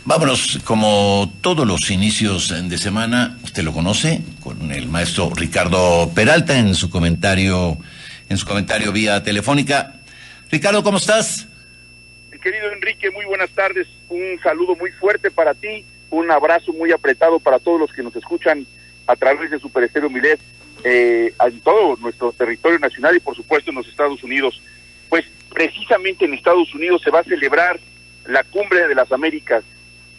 Vámonos, como todos los inicios de semana, usted lo conoce, con el maestro Ricardo Peralta en su comentario vía telefónica. Ricardo, ¿cómo estás? Mi querido Enrique, muy buenas tardes, un saludo muy fuerte para ti, un abrazo muy apretado para todos los que nos escuchan a través de Super Estéreo Milet, en todo nuestro territorio nacional y por supuesto en los Estados Unidos. Pues precisamente en Estados Unidos se va a celebrar la Cumbre de las Américas,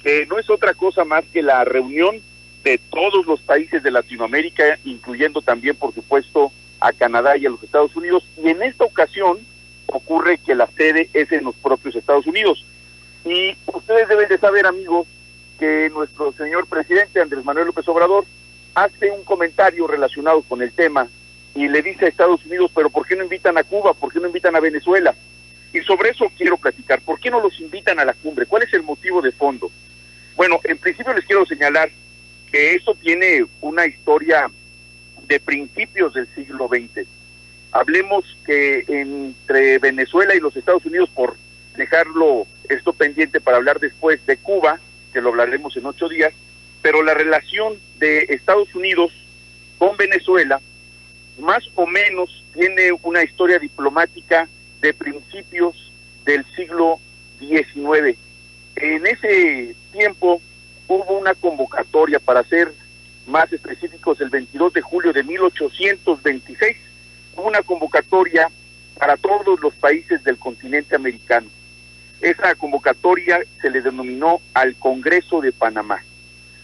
que no es otra cosa más que la reunión de todos los países de Latinoamérica, incluyendo también, por supuesto, a Canadá y a los Estados Unidos. Y en esta ocasión ocurre que la sede es en los propios Estados Unidos. Y ustedes deben de saber, amigos, que nuestro señor presidente, Andrés Manuel López Obrador, hace un comentario relacionado con el tema y le dice a Estados Unidos, pero ¿por qué no invitan a Cuba? ¿Por qué no invitan a Venezuela? Y sobre eso quiero platicar. ¿Por qué no los invitan a la cumbre? ¿Cuál es el motivo de fondo? Bueno, en principio les quiero señalar que esto tiene una historia de principios del siglo XX. Hablemos que entre Venezuela y los Estados Unidos, por dejarlo esto pendiente para hablar después de Cuba, que lo hablaremos en 8 días, pero la relación de Estados Unidos con Venezuela más o menos tiene una historia diplomática de principios del siglo XIX. En ese tiempo hubo una convocatoria, para ser más específicos, el 22 de julio de 1826, hubo una convocatoria para todos los países del continente americano. Esa convocatoria se le denominó al Congreso de Panamá.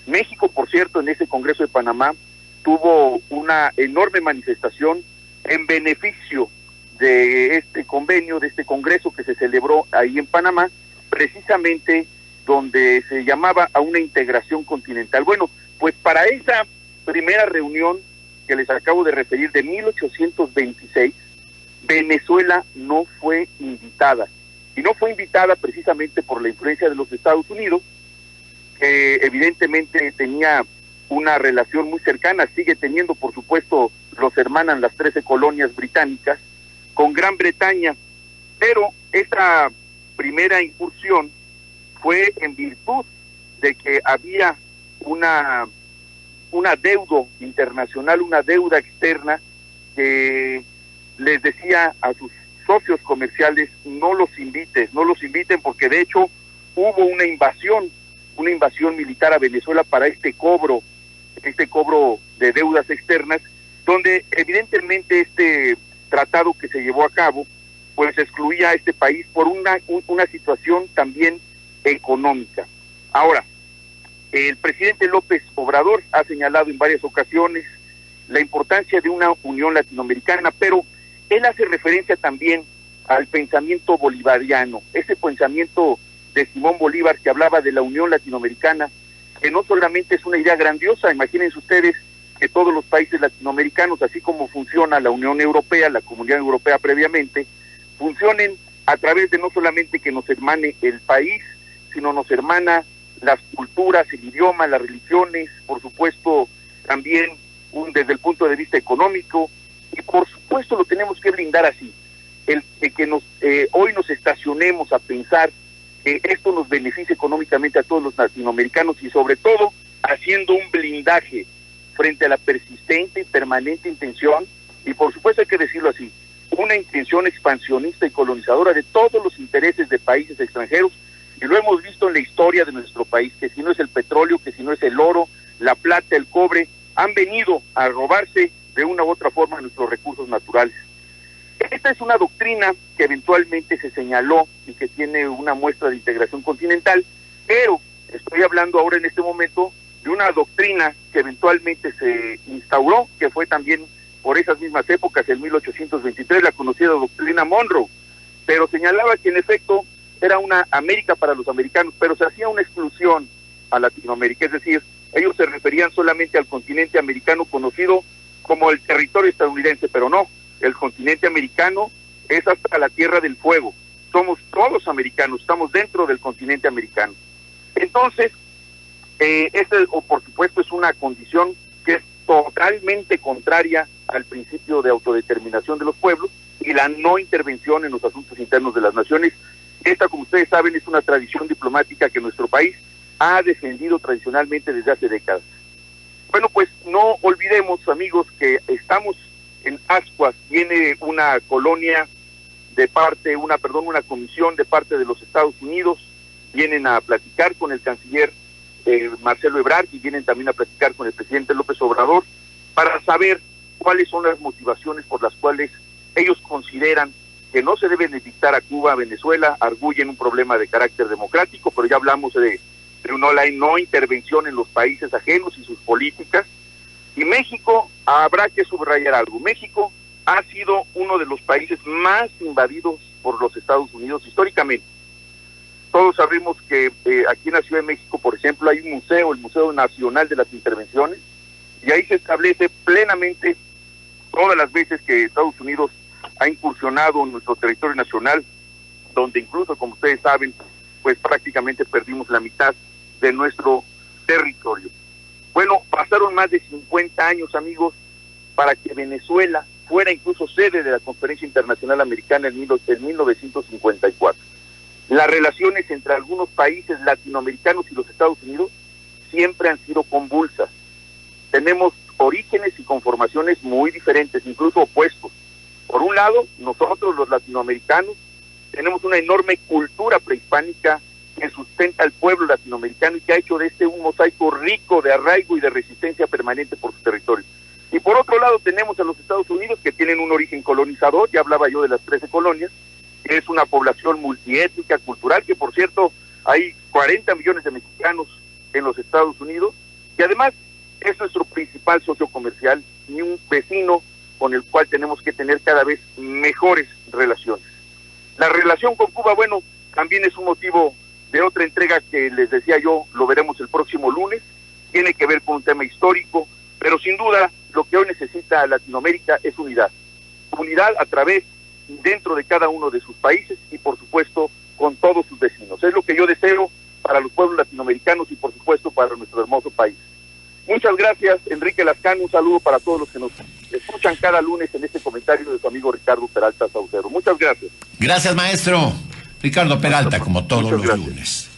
México, por cierto, en ese Congreso de Panamá tuvo una enorme manifestación en beneficio de este convenio, de este congreso que se celebró ahí en Panamá, precisamente donde se llamaba a una integración continental. Bueno, pues para esa primera reunión que les acabo de referir de 1826, Venezuela no fue invitada. Y no fue invitada precisamente por la influencia de los Estados Unidos, que evidentemente tenía una relación muy cercana, sigue teniendo, por supuesto, los hermanan las 13 colonias británicas, con Gran Bretaña, pero esta primera incursión fue en virtud de que había una deuda internacional, una deuda externa que les decía a sus socios comerciales, no los inviten porque de hecho hubo una invasión militar a Venezuela para este cobro de deudas externas, donde evidentemente este tratado que se llevó a cabo pues excluía a este país por una situación también económica. Ahora, el presidente López Obrador ha señalado en varias ocasiones la importancia de una unión latinoamericana, pero él hace referencia también al pensamiento bolivariano, ese pensamiento de Simón Bolívar que hablaba de la unión latinoamericana, que no solamente es una idea grandiosa. Imagínense ustedes que todos los países latinoamericanos, así como funciona la Unión Europea, la Comunidad Europea previamente, funcionen a través de no solamente que nos hermane el país, sino nos hermana las culturas, el idioma, las religiones, por supuesto también desde el punto de vista económico, y por supuesto lo tenemos que blindar así. El que hoy nos estacionemos a pensar que esto nos beneficie económicamente a todos los latinoamericanos y sobre todo haciendo un blindaje frente a la persistente y permanente intención, y por supuesto hay que decirlo así, una intención expansionista y colonizadora de todos los intereses de países extranjeros, y lo hemos visto en la historia de nuestro país, que si no es el petróleo, que si no es el oro, la plata, el cobre, han venido a robarse de una u otra forma nuestros recursos naturales. Esta es una doctrina que eventualmente se señaló y que tiene una muestra de integración continental, pero estoy hablando ahora en este momento de una doctrina que eventualmente se instauró, que fue también por esas mismas épocas, en 1823, la conocida doctrina Monroe, pero señalaba que en efecto era una América para los americanos, pero se hacía una exclusión a Latinoamérica, es decir, ellos se referían solamente al continente americano conocido como el territorio estadounidense, pero no, el continente americano es hasta la Tierra del Fuego, somos todos americanos, estamos dentro del continente americano. Entonces, por supuesto es una condición que es totalmente contraria al principio de autodeterminación de los pueblos y la no intervención en los asuntos internos de las naciones. Esta, como ustedes saben, es una tradición diplomática que nuestro país ha defendido tradicionalmente desde hace décadas. Bueno, pues no olvidemos, amigos, que estamos en ascuas. Viene una una comisión de parte de los Estados Unidos, vienen a platicar con el canciller Marcelo Ebrard y vienen también a platicar con el presidente López Obrador para saber cuáles son las motivaciones por las cuales ellos consideran que no se deben dictar a Cuba, a Venezuela, arguyen un problema de carácter democrático, pero ya hablamos de una no intervención en los países ajenos y sus políticas. Y México, habrá que subrayar algo, México ha sido uno de los países más invadidos por los Estados Unidos históricamente. Todos sabemos que aquí en la Ciudad de México, por ejemplo, hay un museo, el Museo Nacional de las Intervenciones, y ahí se establece plenamente todas las veces que Estados Unidos ha incursionado en nuestro territorio nacional, donde incluso, como ustedes saben, pues prácticamente perdimos la mitad de nuestro territorio. Bueno, pasaron más de 50 años, amigos, para que Venezuela fuera incluso sede de la Conferencia Internacional Americana en 1954. Las relaciones entre algunos países latinoamericanos y los Estados Unidos siempre han sido convulsas. Tenemos orígenes y conformaciones muy diferentes, incluso opuestos. Por un lado, nosotros los latinoamericanos tenemos una enorme cultura prehispánica que sustenta al pueblo latinoamericano y que ha hecho de este un mosaico rico de arraigo y de resistencia permanente por su territorio. Y por otro lado tenemos a los Estados Unidos, que tienen un origen colonizador, ya hablaba yo de las 13 colonias, que es una población multiétnica, cultural, que por cierto hay 40 millones de mexicanos en los Estados Unidos, y además es nuestro principal socio comercial y un vecino con el cual tenemos que tener cada vez mejores relaciones. La relación con Cuba, bueno, también es un motivo de otra entrega que les decía yo, lo veremos el próximo lunes, tiene que ver con un tema histórico, pero sin duda lo que hoy necesita Latinoamérica es unidad. Unidad a través, dentro de cada uno de sus países y por supuesto con todos sus vecinos. Es lo que yo deseo para los pueblos latinoamericanos y por supuesto para nuestro hermoso país. Muchas gracias, Enrique Lascano, un saludo para todos los que nos escuchan cada lunes en este comentario de su amigo Ricardo Peralta Saucedo. Muchas gracias. Gracias, maestro. Ricardo Peralta, como todos los lunes.